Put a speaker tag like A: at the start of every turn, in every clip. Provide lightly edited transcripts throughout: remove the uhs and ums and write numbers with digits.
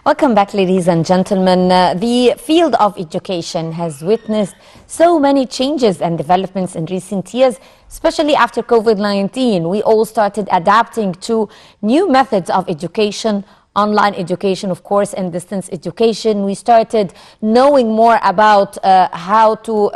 A: Welcome back, ladies and gentlemen. The field of education has witnessed so many changes and developments in recent years, especially after COVID-19. We all started adapting to new methods of education, online education, of course, and distance education. We started knowing more about how to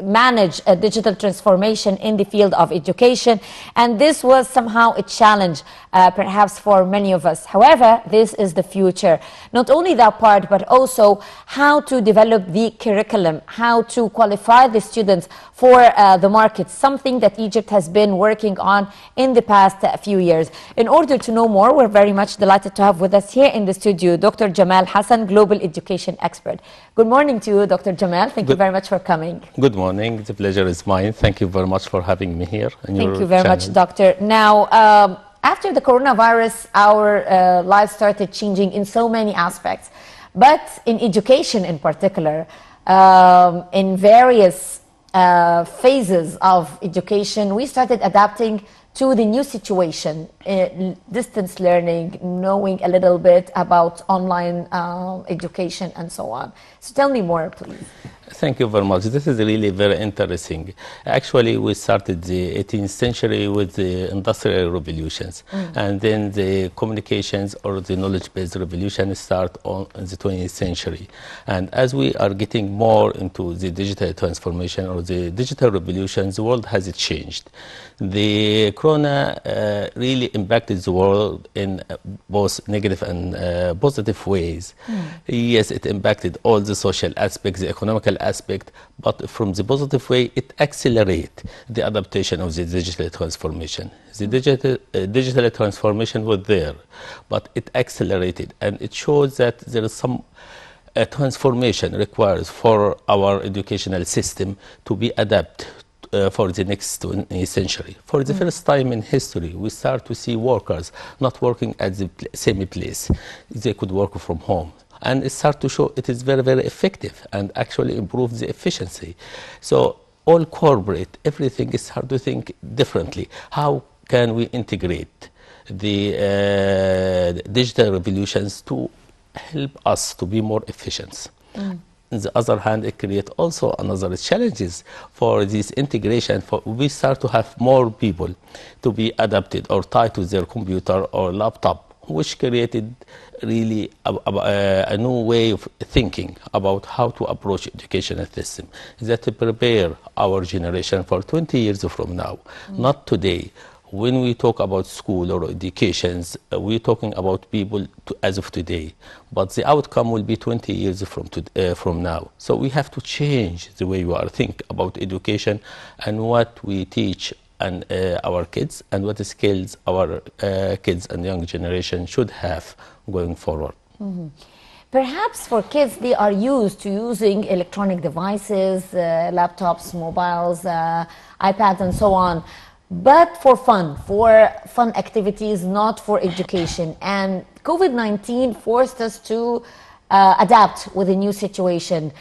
A: manage a digital transformation in the field of education. And this was somehow a challenge, perhaps for many of us. However, this is the future. Not only that part, but also how to develop the curriculum, how to qualify the students for the market, something that Egypt has been working on in the past few years. In order to know more, we're very much delighted to have with us here in the studio Dr. Jamal Hassan, Global Education Expert. Good morning to you, Dr. Jamal. Thank you very much for coming.
B: Good morning. The pleasure is mine. Thank you very much for having me here.
A: Thank you very much, Doctor. Now, after the coronavirus, our lives started changing in so many aspects, but in education in particular, in various phases of education, we started adapting to the new situation, distance learning, knowing a little bit about online education and so on. So tell me more, please.
B: Thank you very much. This is really very interesting. Actually, we started the 18th century with the industrial revolutions, and then the communications or the knowledge-based revolution start on the 20th century. And as we are getting more into the digital transformation or the digital revolution, the world has changed. The corona really impacted the world in both negative and positive ways. Yes, it impacted all the social aspects, the economical aspect, but from the positive way, it accelerated the adaptation of the digital transformation. The digital transformation was there, but it accelerated, and it shows that there is some transformation required for our educational system to be adapted for the next 20th century. For the first time in history, we start to see workers not working at the same place. They could work from home. And it starts to show it is very, very effective and actually improves the efficiency. So all corporate, everything is hard to think differently. How can we integrate the digital revolutions to help us to be more efficient? On the other hand, it creates also another challenges for this integration. We start to have more people to be adapted or tied to their computer or laptop, which created really a new way of thinking about how to approach educational system, that to prepare our generation for 20 years from now, not today. When we talk about school or educations, we're talking about people as of today, but the outcome will be 20 years from now. So we have to change the way we are thinking about education and what we teach and our kids and what skills our kids and young generation should have going forward.
A: Perhaps for kids, they are used to using electronic devices, laptops, mobiles, iPads, and so on. But for fun activities, not for education. And COVID-19 forced us to adapt with a new situation.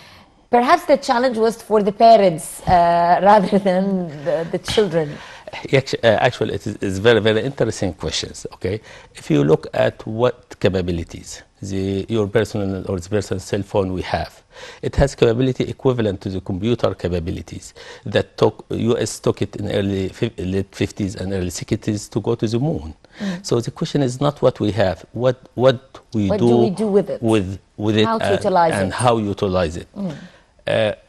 A: Perhaps the challenge was for the parents rather than the children.
B: Actually, it is very, very interesting questions. Okay, if you look at what capabilities your personal or the personal cell phone we have, it has capability equivalent to the computer capabilities that US took it in late 50s and early 60s to go to the moon. So the question is not what we have, what do we do with it,
A: how to utilize
B: and
A: it.
B: How utilize it.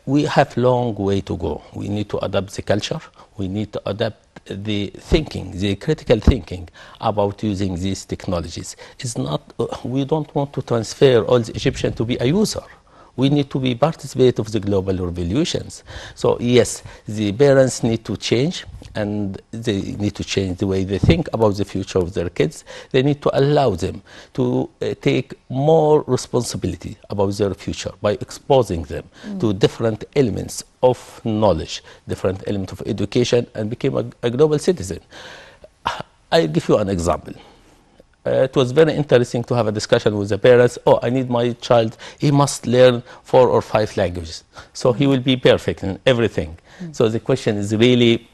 B: We have long way to go. We need to adapt the culture. We need to adapt the thinking, the critical thinking about using these technologies. It's not, we don't want to transfer all the Egyptians to be a user. We need to be participate of the global revolutions. So yes, the parents need to change, and they need to change the way they think about the future of their kids. They need to allow them to take more responsibility about their future by exposing them to different elements of knowledge, different elements of education, and become a global citizen. I'll give you an example. It was very interesting to have a discussion with the parents. Oh, I need my child, he must learn 4 or 5 languages, so he will be perfect in everything. So the question is really,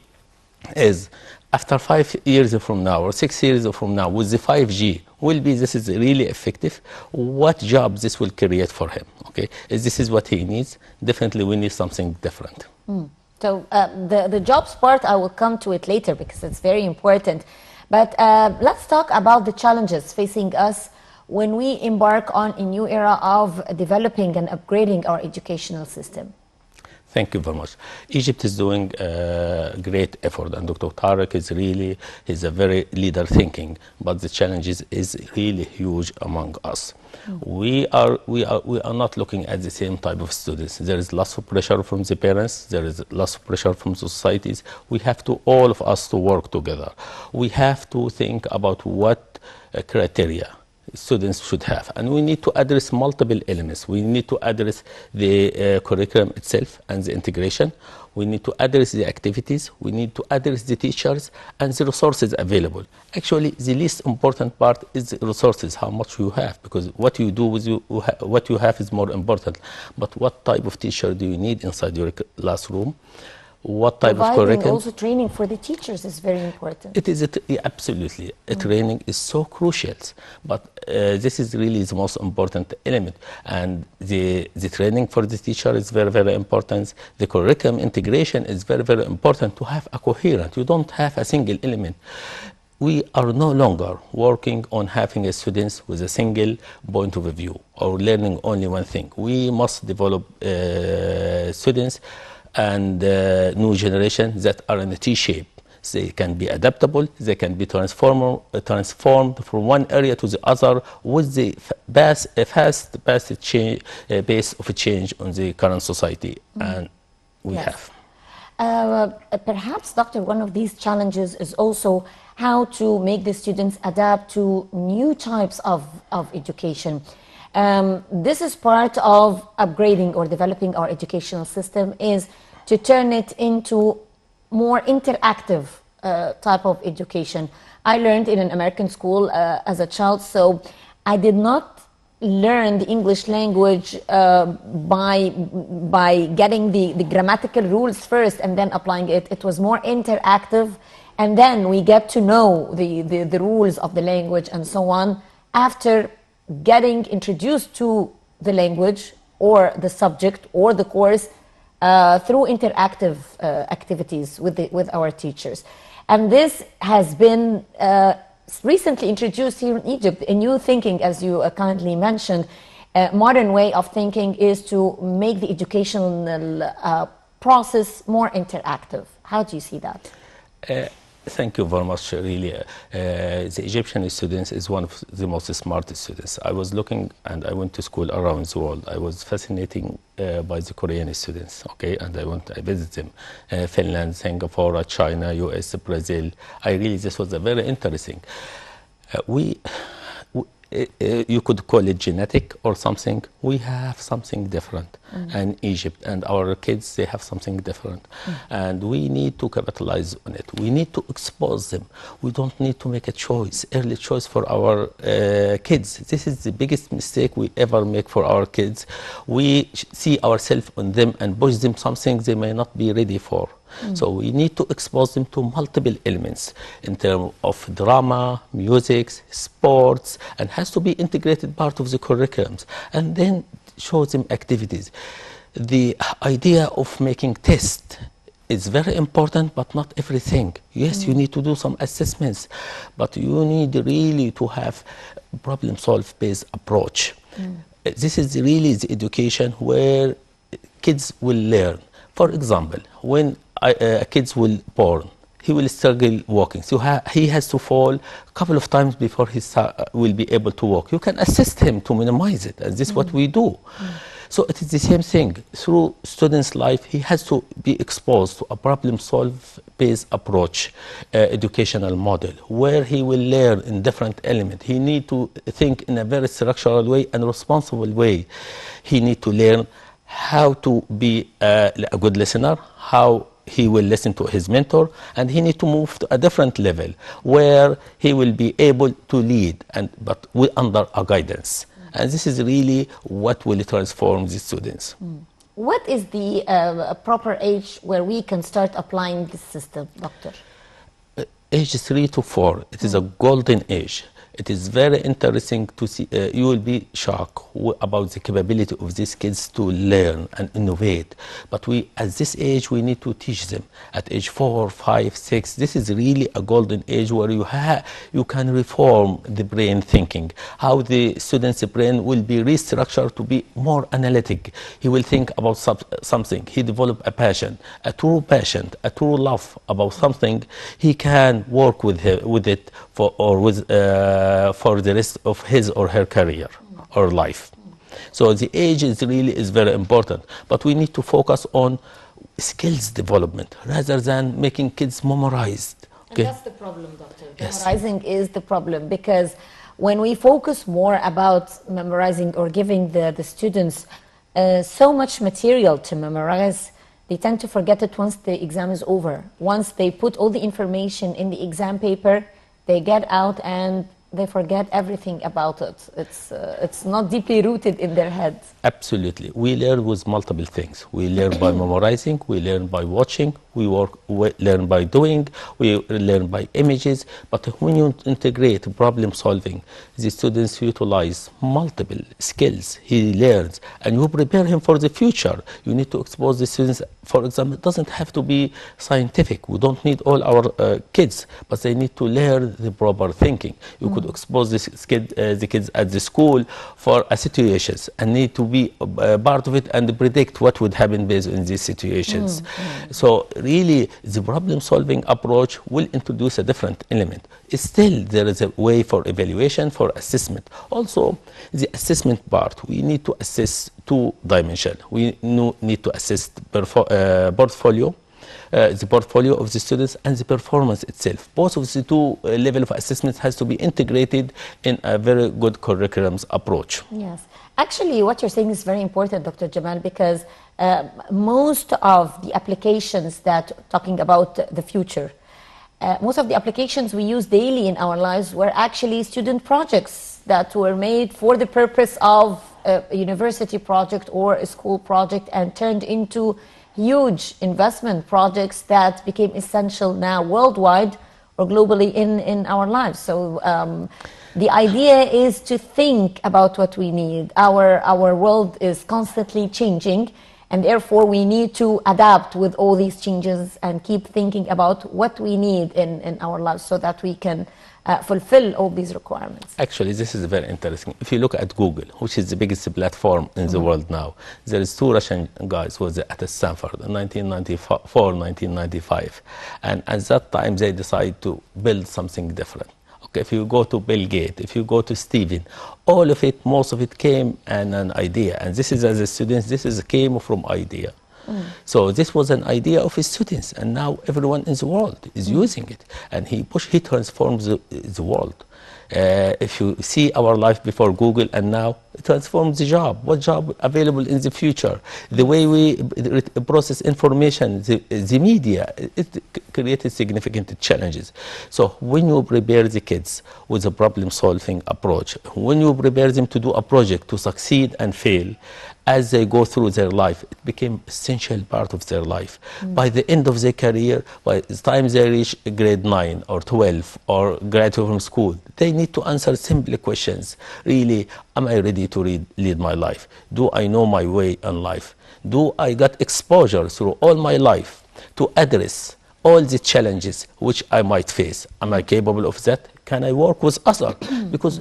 B: after 5 years from now or 6 years from now with the 5G this is really effective, what job this will create for him, okay? If this is what he needs, definitely we need something different.
A: So the jobs part, I will come to it later because it's very important. But let's talk about the challenges facing us when we embark on a new era of developing and upgrading our educational system.
B: Thank you very much. Egypt is doing a great effort, and Dr. Tariq is really, he's a very leader thinking, but the challenges is really huge among us. We are not looking at the same type of students. There is lots of pressure from the parents, there is lots of pressure from the societies. We have to, all of us, to work together. We have to think about what criteria students should have, and we need to address multiple elements. We need to address the curriculum itself and the integration. We need to address the activities. We need to address the teachers and the resources available. Actually, the least important part is the resources, how much you have, because what you do with what you have is more important. But what type of teacher do you need inside your classroom? What type of curriculum?
A: Also training for the teachers is very important.
B: It is absolutely. Training is so crucial, but this is really the most important element. And the training for the teacher is very, very important. The curriculum integration is very, very important to have a coherent. You don't have a single element. We are no longer working on having a students with a single point of view or learning only one thing. We must develop students and new generations that are in a T-shape. They can be adaptable, they can be transformed from one area to the other with the fast pace of change on the current society, and we have.
A: Perhaps, Doctor, one of these challenges is also how to make the students adapt to new types of education. This is part of upgrading or developing our educational system, is to turn it into more interactive type of education. I learned in an American school as a child, so I did not learn the English language by getting the grammatical rules first and then applying it. It was more interactive, and then we get to know the rules of the language and so on after getting introduced to the language or the subject or the course through interactive activities with our teachers. And this has been recently introduced here in Egypt. A new thinking, as you kindly mentioned, modern way of thinking is to make the educational process more interactive. How do you see that?
B: Thank you very much. Really, the Egyptian students is one of the most smart students. I was looking, and I went to school around the world. I was fascinated by the Korean students, okay, and I visited them, Finland, Singapore, China, US, Brazil. This was a very interesting. You could call it genetic or something. We have something different, and Egypt and our kids, they have something different, and we need to capitalize on it. We need to expose them. We don't need to make a choice, early choice for our kids. This is the biggest mistake we ever make for our kids. We see ourselves on them and push them something they may not be ready for. So we need to expose them to multiple elements in terms of drama, music, sports, and has to be integrated part of the curriculums, and then show them activities. The idea of making tests is very important, but not everything. Yes, you need to do some assessments, but you need really to have problem-solve based approach. This is really the education where kids will learn. For example, when a kid will born, he will struggle walking. So he has to fall a couple of times before he will be able to walk. You can assist him to minimize it, and this is what we do. So it is the same thing. Through student's life, he has to be exposed to a problem-solve based approach, educational model, where he will learn in different elements. He needs to think in a very structural way and responsible way. He needs to learn how to be a good listener, how he will listen to his mentor, and he needs to move to a different level where he will be able to lead, but under a guidance. And this is really what will transform the students.
A: What is the proper age where we can start applying this system, Doctor?
B: age 3 to 4, it is a golden age. It is very interesting to see. You will be shocked about the capability of these kids to learn and innovate. But we, at this age, we need to teach them. At age 4, 5, 6, this is really a golden age where you can reform the brain thinking. How the student's brain will be restructured to be more analytic. He will think about something. He develop a passion, a true love about something. He can work with it for the rest of his or her career or life. So the age is very important, but we need to focus on skills development rather than making kids memorized.
A: Okay? And that's the problem, Doctor. Yes. Memorizing is the problem, because when we focus more about memorizing or giving the students so much material to memorize, they tend to forget it once the exam is over. Once they put all the information in the exam paper, they get out and they forget everything about it. It's not deeply rooted in their heads.
B: Absolutely. We learn with multiple things. We learn by memorizing, we learn by watching, we learn by doing, we learn by images. But when you integrate problem solving, the students utilize multiple skills he learns, and you prepare him for the future. You need to expose the students. For example, it doesn't have to be scientific. We don't need all our kids, but they need to learn the proper thinking. You could expose the kids at the school for situations and need to be part of it and predict what would happen based on these situations. So really, the problem-solving approach will introduce a different element. Still, there is a way for evaluation, for assessment. Also, the assessment part, we need to assess two dimensions. We need to assess portfolio, the portfolio of the students and the performance itself. Both of the two level of assessment has to be integrated in a very good curriculum's approach.
A: Yes. Actually, what you're saying is very important, Dr. Jamal, because most of the applications that talking about the future, most of the applications we use daily in our lives were actually student projects that were made for the purpose of a university project or a school project and turned into huge investment projects that became essential now worldwide or globally in our lives. So the idea is to think about what we need. Our world is constantly changing, and therefore we need to adapt with all these changes and keep thinking about what we need in our lives so that we can fulfill all these requirements.
B: Actually, this is very interesting. If you look at Google, which is the biggest platform in the world now, there is two Russian guys who was at Stanford in 1994, 1995. And at that time, they decided to build something different. Okay, if you go to Bill Gates, if you go to Steven, all of it, most of it came and an idea. And this is, as a student, came from idea. So this was an idea of his students, and now everyone in the world is using it, and he transforms the world. If you see our life before Google and now, it transforms the job. What job available in the future? The way we process information, the media, it created significant challenges. So when you prepare the kids with a problem-solving approach, when you prepare them to do a project to succeed and fail, as they go through their life, it became essential part of their life. By the end of their career, by the time they reach grade 9 or 12 or graduate from school, they need to answer simple questions. Really, am I ready to lead my life? Do I know my way in life? Do I got exposure through all my life to address all the challenges which I might face? Am I capable of that? Can I work with others? Because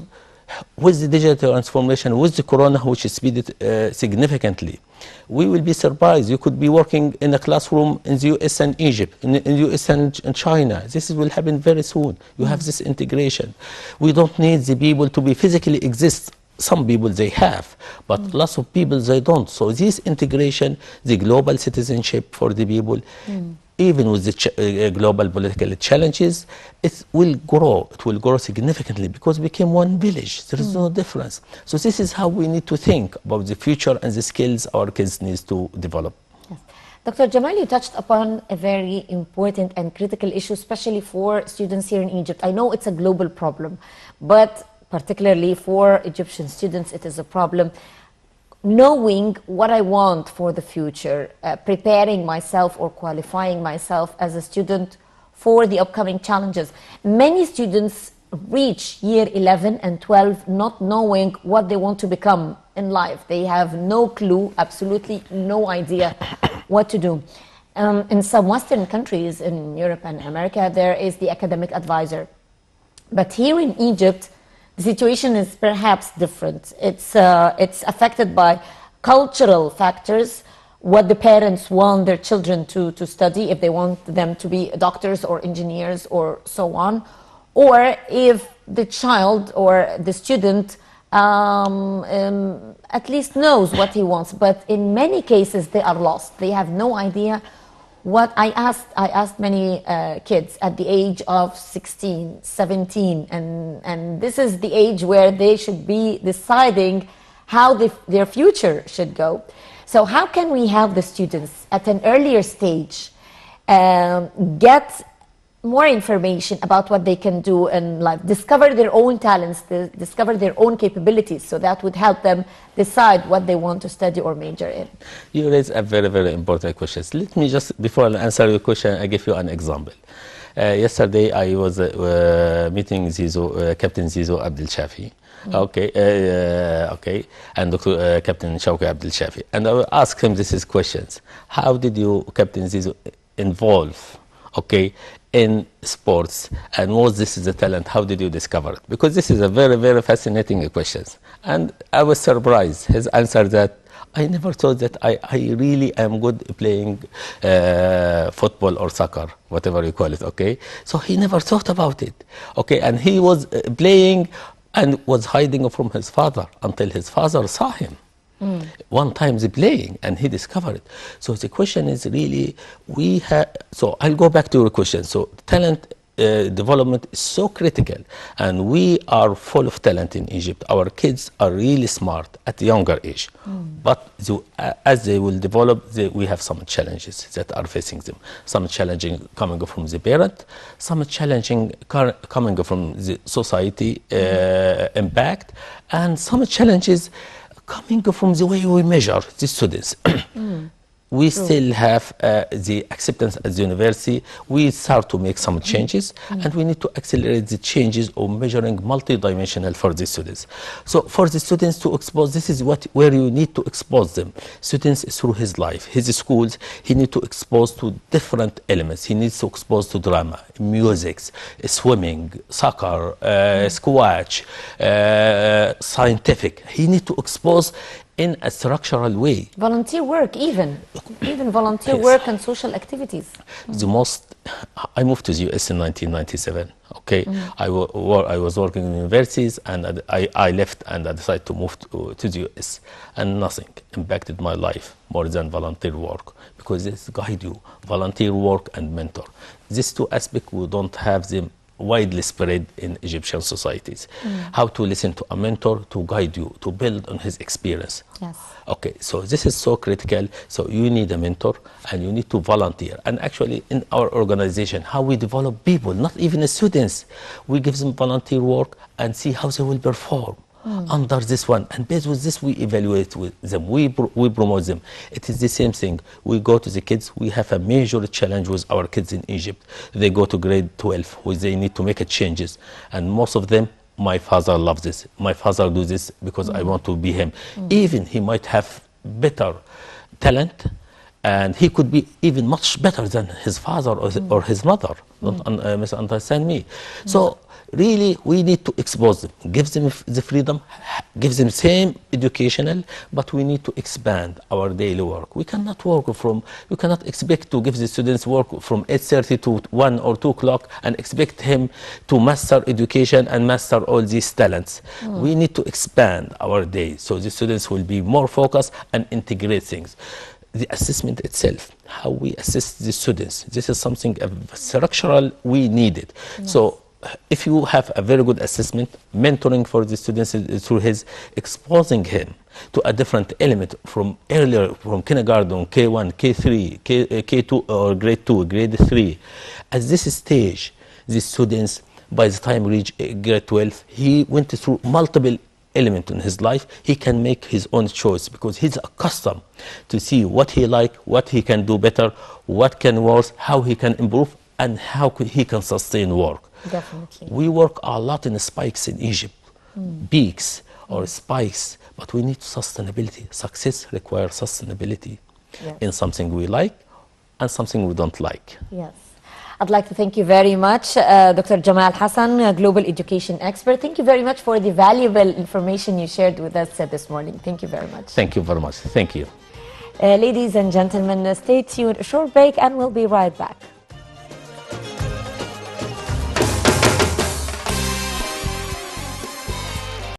B: with the digital transformation, with the corona, which is speeded significantly, we will be surprised. You could be working in a classroom in the US and Egypt, in the US and China. This will happen very soon. You have this integration. We don't need the people to be physically exist. Some people they have, but lots of people they don't. So this integration, the global citizenship for the people, even with the global political challenges, it will grow. It will grow significantly because we became one village. There is no difference. So this is how we need to think about the future and the skills our kids need to develop.
A: Yes. Dr. Jamal, you touched upon a very important and critical issue, especially for students here in Egypt. I know it's a global problem, but particularly for Egyptian students, it is a problem. Knowing what I want for the future, preparing myself or qualifying myself as a student for the upcoming challenges. Many students reach year 11 and 12 not knowing what they want to become in life. They have no clue, absolutely no idea what to do. In some Western countries, in Europe and America, there is the academic advisor. But here in Egypt, the situation is perhaps different. It's affected by cultural factors, what the parents want their children to study, if they want them to be doctors or engineers or so on, or if the child or the student at least knows what he wants. But in many cases, they are lost. They have no idea what I asked many kids at the age of 16, 17, and this is the age where they should be deciding how their future should go. So how can we help the students at an earlier stage get more information about what they can do in life, discover their own talents, discover their own capabilities, so that would help them decide what they want to study or major in?
B: You raise a very, very important question. Let me just, before I answer your question, I give you an example. Yesterday, I was meeting Zizo, Captain Zizo Abdel Shafi. Okay, and Dr. Captain Shawki Abdel Shafi. And I will ask him these questions. How did you, Captain Zizo, involve, in sports, and was this the talent? How did you discover it? Because this is a very, very fascinating question. And I was surprised. His answer that I never thought that I really am good playing football or soccer, whatever you call it, So he never thought about it, And he was playing and was hiding from his father until his father saw him. One time playing, and he discovered it. So the question is really, so I'll go back to your question. So talent development is so critical, and we are full of talent in Egypt. Our kids are really smart at a younger age, but as they will develop, we have some challenges that are facing them. Some challenging coming from the parent, some challenging coming from the society impact, and some challenges coming from the way we measure the students. We still have the acceptance at the university. We start to make some changes, and we need to accelerate the changes of measuring multidimensional for the students. So for the students to expose, this is where you need to expose them. Students through his life, his schools, he needs to expose to different elements. He needs to expose to drama, music, swimming, soccer, squash, scientific. He needs to expose in a structural way.
A: Volunteer work, even volunteer work and social activities.
B: I moved to the US in 1997. I was working in universities, and I left, and I decided to move to the US, and nothing impacted my life more than volunteer work, because this guide you, volunteer work and mentor. These two aspects, we don't have them widely spread in Egyptian societies. How to listen to a mentor to guide you, to build on his experience.
A: Yes.
B: So this is so critical. So you need a mentor, and you need to volunteer. And actually in our organization, how we develop people, not even the students, we give them volunteer work and see how they will perform under this one. And based with this, we evaluate with them, we promote them. It is the same thing. We go to the kids. We have a major challenge with our kids in Egypt. They go to grade 12, where they need to make changes. And most of them, my father loves this. My father do this because I want to be him. Even he might have better talent, and he could be even much better than his father or his mother. Don't misunderstand me. So really, we need to expose them, give them the freedom, give them same educational, but we need to expand our daily work. We cannot expect to give the students work from 8:30 to 1 or 2 o'clock and expect him to master education and master all these talents. We need to expand our day so the students will be more focused and integrate things. The assessment itself, how we assess the students, this is something structural we needed. Yes. So if you have a very good assessment, mentoring for the students through his exposing him to a different element from earlier, from kindergarten, K1, K3, K2 or grade 2, grade 3. At this stage, the students, by the time reach grade 12, he went through multiple element in his life. He can make his own choice because he's accustomed to see what he like, what he can do better, what can worse, how he can improve, and how he can sustain work.
A: Definitely.
B: We work a lot in spikes in Egypt, peaks or spikes, but we need sustainability. Success requires sustainability in something we like and something we don't like.
A: Yes. I'd like to thank you very much, Dr. Jamal Hassan, a global education expert. Thank you very much for the valuable information you shared with us this morning. Thank you very much.
B: Thank you very much. Thank you.
A: Ladies and gentlemen, stay tuned. A short break and we'll be right back.